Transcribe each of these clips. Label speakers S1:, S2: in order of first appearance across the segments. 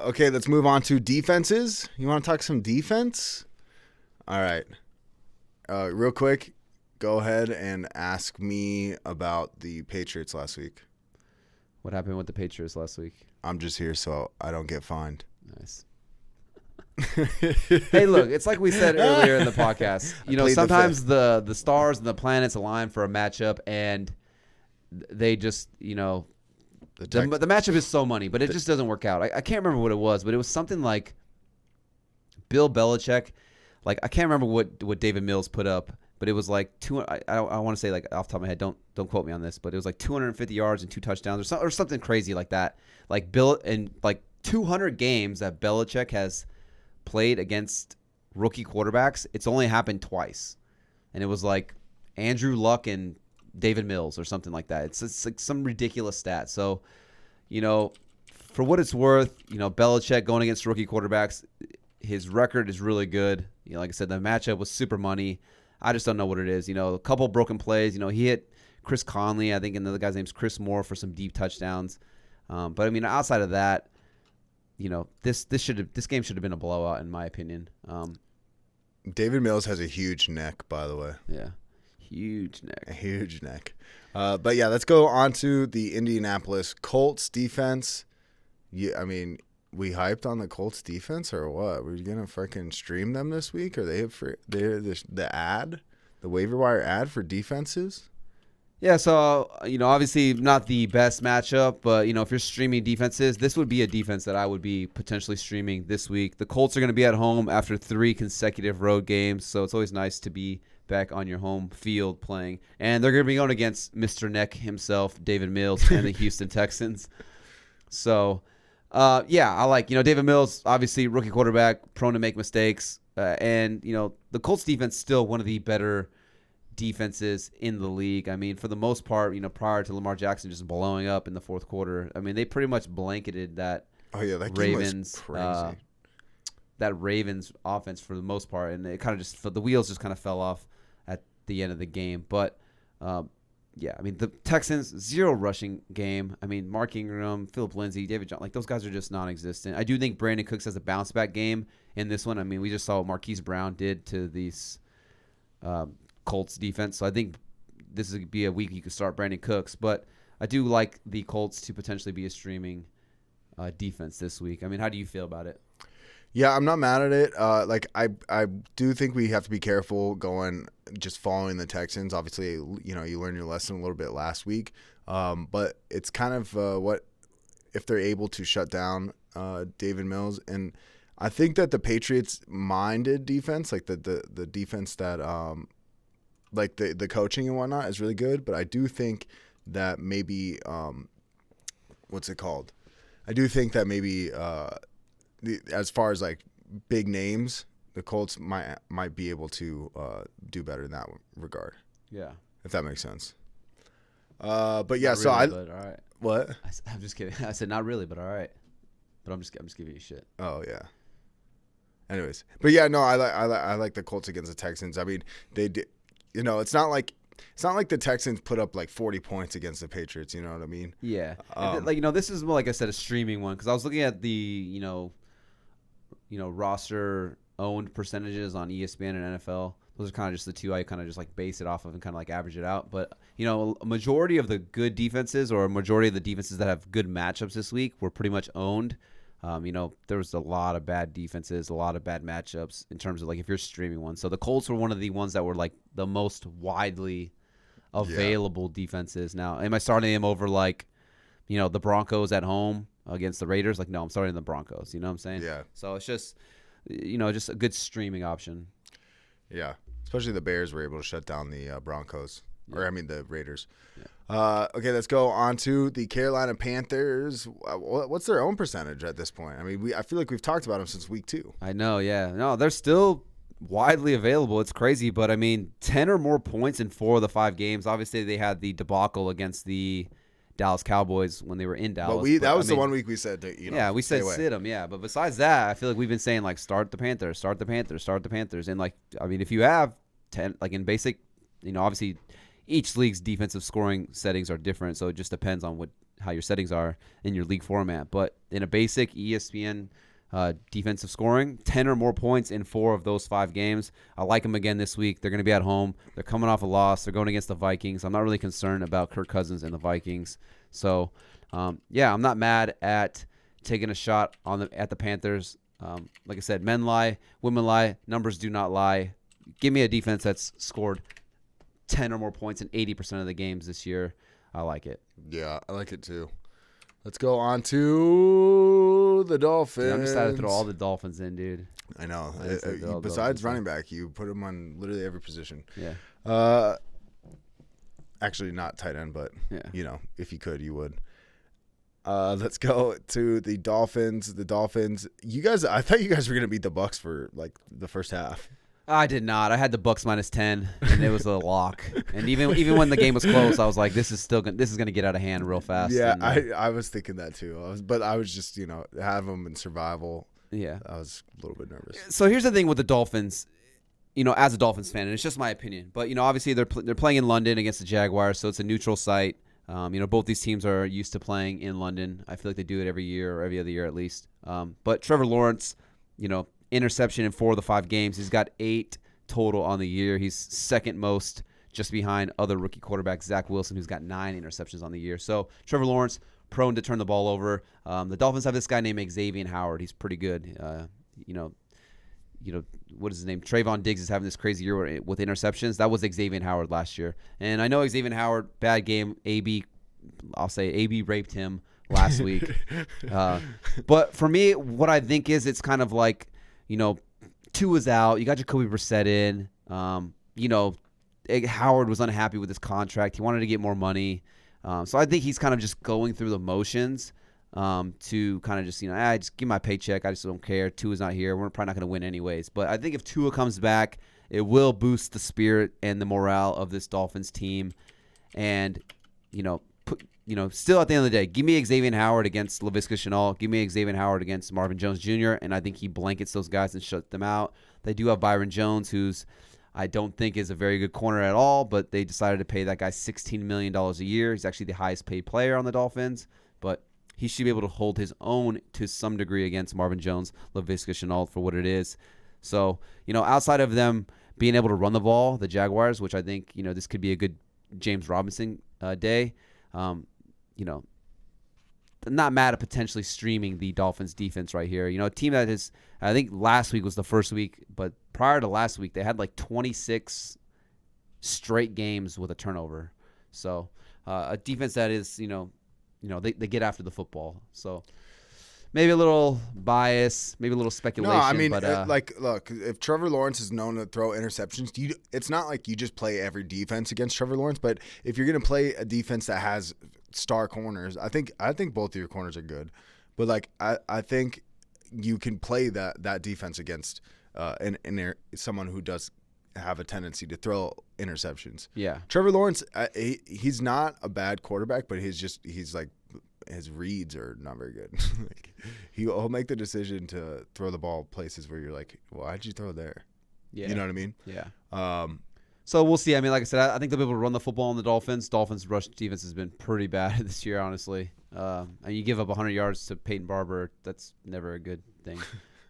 S1: Okay, let's move on to defenses. You want to talk some defense? All right. Real quick, go ahead and ask me about the Patriots last week.
S2: What happened with the Patriots last week?
S1: I'm just here so I don't get fined.
S2: Nice. Hey, look, it's like we said earlier in the podcast. You know, sometimes the stars and the planets align for a matchup, and they just, you know, the matchup is so money, but it just doesn't work out. I can't remember what it was, but it was something like Bill Belichick. Like, I can't remember what David Mills put up, but it was like I want to say, like, off the top of my head, don't quote me on this, but it was like 250 yards and 2 touchdowns or something crazy like that. Like Bill, and like 200 games that Belichick has played against rookie quarterbacks, it's only happened twice, and it was like Andrew Luck and David Mills or something like that. It's like some ridiculous stat. So, you know, for what it's worth, you know, Belichick going against rookie quarterbacks, his record is really good. You know, like I said, the matchup was super money. I just don't know what it is. You know, a couple broken plays. You know, he hit Chris Conley, I think, and the other guy's name's Chris Moore for some deep touchdowns. But I mean, outside of that, you know, this game should have been a blowout in my opinion.
S1: David Mills has a huge neck, by the way.
S2: Yeah, huge neck.
S1: A huge neck. But yeah, let's go on to the Indianapolis Colts defense. Yeah, I mean, we hyped on the Colts defense or what? We're gonna freaking stream them this week, or they're the waiver wire ad for defenses.
S2: Yeah, so, you know, obviously not the best matchup, but, you know, if you're streaming defenses, this would be a defense that I would be potentially streaming this week. The Colts are going to be at home after 3 consecutive road games, so it's always nice to be back on your home field playing. And they're going to be going against Mr. Neck himself, David Mills, and the Houston Texans. So, yeah, I like, you know, David Mills, obviously rookie quarterback, prone to make mistakes. And, you know, the Colts defense still one of the better defenses in the league. I mean, for the most part, you know, prior to Lamar Jackson just blowing up in the fourth quarter, I mean, they pretty much blanketed that
S1: that
S2: Ravens
S1: game was crazy.
S2: That Ravens offense for the most part, and it kind of just the wheels just kind of fell off at the end of the game. But yeah, I mean, the Texans 0 rushing game. I mean, Mark Ingram, Phillip Lindsay, David Johnson, like those guys are just non-existent. I do think Brandon Cooks has a bounce back game in this one. I mean, we just saw what Marquise Brown did to these Colts defense, so I think this would be a week you could start Brandon Cooks, but I do like the Colts to potentially be a streaming defense this week. I mean, how do you feel about it?
S1: Yeah, I'm not mad at it. Like I do think we have to be careful just following the Texans. Obviously, you know, you learned your lesson a little bit last week, but it's kind of what if they're able to shut down David Mills. And I think that the Patriots minded defense, like the defense that like the coaching and whatnot is really good, but I do think that maybe what's it called? I do think that maybe as far as like big names, the Colts might be able to do better in that regard.
S2: Yeah,
S1: if that makes sense. But yeah,
S2: not
S1: so
S2: really, but all right.
S1: What?
S2: I'm just kidding. I said not really, but all right. But I'm just giving you shit.
S1: Oh yeah. Anyways, but yeah, no, I like the Colts against the Texans. I mean, they did. You know, it's not like the Texans put up like 40 points against the Patriots. You know what I mean?
S2: Yeah. Like, you know, this is more, like I said, a streaming one because I was looking at the, you know, roster owned percentages on ESPN and NFL. Those are kind of just the two I kind of just like base it off of and kind of like average it out. But, you know, a majority of the good defenses or a majority of the defenses that have good matchups this week were pretty much owned. You know, there was a lot of bad defenses, a lot of bad matchups in terms of like if you're streaming one. So the Colts were one of the ones that were like the most widely available defenses. Now, am I starting them over like, you know, the Broncos at home against the Raiders? Like, no, I'm starting the Broncos. You know what I'm saying?
S1: Yeah.
S2: So it's just, you know, just a good streaming option.
S1: Yeah. Especially the Bears were able to shut down the Broncos. Yeah. Or, I mean, the Raiders.
S2: Yeah.
S1: Okay, let's go on to the Carolina Panthers. What's their own percentage at this point? I mean, I feel like we've talked about them since week 2.
S2: I know, yeah. No, they're still widely available. It's crazy, but, I mean, 10 or more points in 4 of the 5 games. Obviously, they had the debacle against the Dallas Cowboys when they were in Dallas.
S1: But that was the one week we said that, you know.
S2: Yeah, we said sit them, yeah. But besides that, I feel like we've been saying, like, start the Panthers. And, like, I mean, if you have 10, like, in basic, you know, obviously – each league's defensive scoring settings are different, so it just depends on what how your settings are in your league format. But in a basic ESPN defensive scoring, 10 or more points in 4 of those 5 games. I like them again this week. They're going to be at home. They're coming off a loss. They're going against the Vikings. I'm not really concerned about Kirk Cousins and the Vikings. So, I'm not mad at taking a shot at the Panthers. Like I said, men lie, women lie, numbers do not lie. Give me a defense that's scored 10 or more points in 80% of the games this year. I like it.
S1: Yeah, I like it too. Let's go on to the Dolphins.
S2: Dude, I'm excited to throw all the Dolphins in, dude.
S1: I know. Besides running back, you put them on literally every position.
S2: Yeah.
S1: Actually, not tight end, but, if you could, you would. Let's go to the Dolphins. The Dolphins. I thought you guys were going to beat the Bucs for, the first half.
S2: I did not. I had the Bucs -10, and it was a lock. And even when the game was close, I was like, "This is going to get out of hand real fast."
S1: Yeah,
S2: and,
S1: I was thinking that too. I was just have them in survival.
S2: Yeah,
S1: I was a little bit nervous.
S2: So here's the thing with the Dolphins. As a Dolphins fan, and it's just my opinion, but obviously they're playing in London against the Jaguars, so it's a neutral site. Both these teams are used to playing in London. I feel like they do it every year or every other year at least. But Trevor Lawrence, interception in 4 of the 5 games. He's got 8 total on the year. He's second most, just behind other rookie quarterback Zach Wilson, who's got 9 interceptions on the year. So Trevor Lawrence, prone to turn the ball over. The Dolphins have this guy named Xavier Howard. He's pretty good. What is his name? Trayvon Diggs is having this crazy year with interceptions. That was Xavier Howard last year. And I know Xavier Howard, bad game. I'll say AB raped him last week. But for me, what I think is it's kind of like, Tua is out. You got Jacoby Brissett in. Howard was unhappy with his contract. He wanted to get more money. So I think he's kind of just going through the motions to kind of just, just give my paycheck. I just don't care. Tua's not here. We're probably not going to win anyways. But I think if Tua comes back, it will boost the spirit and the morale of this Dolphins team. And, still at the end of the day, give me Xavier Howard against Laviska Shenault. Give me Xavier Howard against Marvin Jones Jr., and I think he blankets those guys and shuts them out. They do have Byron Jones, who's I don't think is a very good corner at all, but they decided to pay that guy $16 million a year. He's actually the highest paid player on the Dolphins, but he should be able to hold his own to some degree against Marvin Jones, Laviska Shenault for what it is. So, outside of them being able to run the ball, the Jaguars, which I think, this could be a good James Robinson day, not mad at potentially streaming the Dolphins defense right here. A team that is, I think last week was the first week, but prior to last week, they had 26 straight games with a turnover. So a defense that is, they get after the football. So maybe a little bias, maybe a little speculation.
S1: No, I mean,
S2: but,
S1: look, if Trevor Lawrence is known to throw interceptions, it's not like you just play every defense against Trevor Lawrence. But if you're going to play a defense that has star corners, I think both of your corners are good. But I think you can play that defense against someone who does have a tendency to throw interceptions.
S2: Yeah,
S1: Trevor Lawrence, he's not a bad quarterback, but he's his reads are not very good. He'll make the decision to throw the ball places where you're like, well, why'd you throw there?
S2: Yeah.
S1: You know what I mean?
S2: Yeah. So we'll see. I mean, like I said, I think they'll be able to run the football on the Dolphins. Dolphins' rush defense has been pretty bad this year, honestly. And you give up 100 yards to Peyton Barber, that's never a good thing.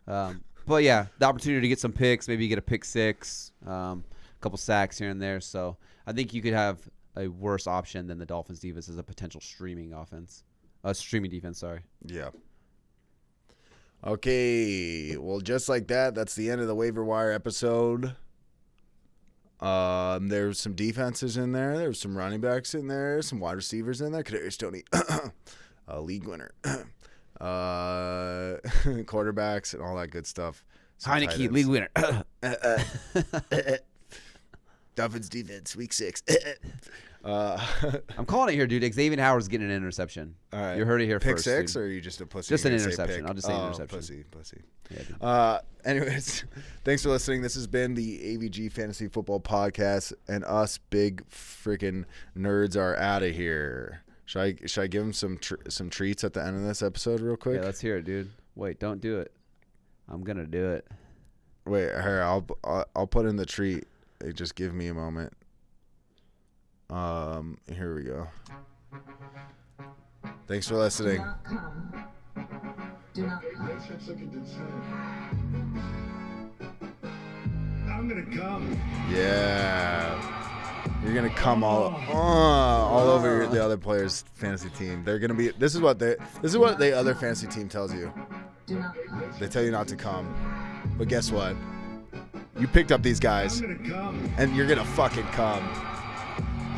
S2: But, yeah, the opportunity to get some picks, maybe you get a pick 6, a couple sacks here and there. So I think you could have a worse option than the Dolphins' defense as a potential streaming defense, sorry.
S1: Yeah. Okay. Well, just like that, that's the end of the waiver wire episode. There's some defenses in there. There's some running backs in there. Some wide receivers in there. Kadarius Stoney, league winner. Quarterbacks and all that good stuff.
S2: Heineke, league winner.
S1: Dolphins defense, week 6.
S2: I'm calling it here, dude. Xavier Howard's getting an interception.
S1: All right.
S2: You heard it here
S1: pick
S2: first.
S1: Pick 6,
S2: dude.
S1: or are you just a pussy?
S2: Just an interception. I'll just say interception.
S1: Pussy.
S2: Yeah,
S1: anyways, thanks for listening. This has been the AVG Fantasy Football Podcast, and us big freaking nerds are out of here. Should I give them some treats at the end of this episode real quick?
S2: Yeah, let's hear it, dude. Wait, don't do it. I'm gonna do it.
S1: Wait, here, I'll put in the treat. Just give me a moment. Here we go. Thanks for listening.
S3: I'm gonna come.
S1: Yeah. You're gonna come all over the other players' fantasy team. They're gonna be. This is what the other fantasy team tells you. They tell you not to come, but guess what? You picked up these guys, and you're gonna fucking come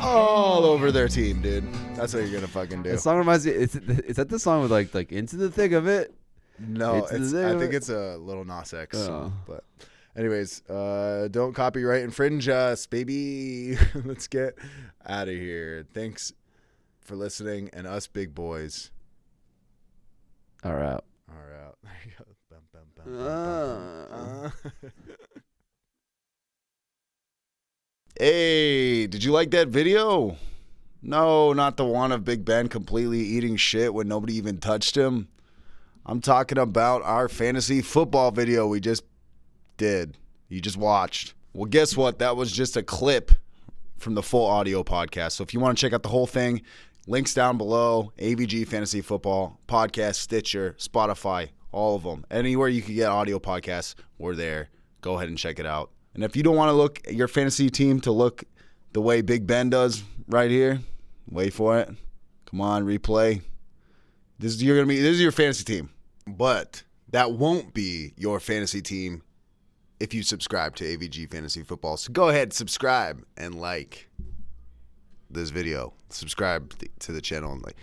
S1: all over their team, dude. That's what you're gonna fucking do.
S2: The song reminds me. Is that the song with like Into the Thick of It?
S1: No, I think it's a Little Nas X song, but. Anyways, don't copyright infringe us, baby. Let's get out of here. Thanks for listening, and us big boys
S2: are out.
S1: There you go. Bum, bum, bum, bum, bum. Hey, did you like that video? No, not the one of Big Ben completely eating shit when nobody even touched him. I'm talking about our fantasy football video we just did. You just watched. Well, guess what? That was just a clip from the full audio podcast. So if you want to check out the whole thing, links down below. AVG Fantasy Football Podcast, Stitcher, Spotify, all of them. Anywhere you can get audio podcasts, we're there. Go ahead and check it out. And if you don't want to look at your fantasy team to look the way Big Ben does right here, wait for it. Come on, replay. This is your fantasy team. But that won't be your fantasy team if you subscribe to AVG Fantasy Football. So go ahead, subscribe and like this video. Subscribe to the channel and like.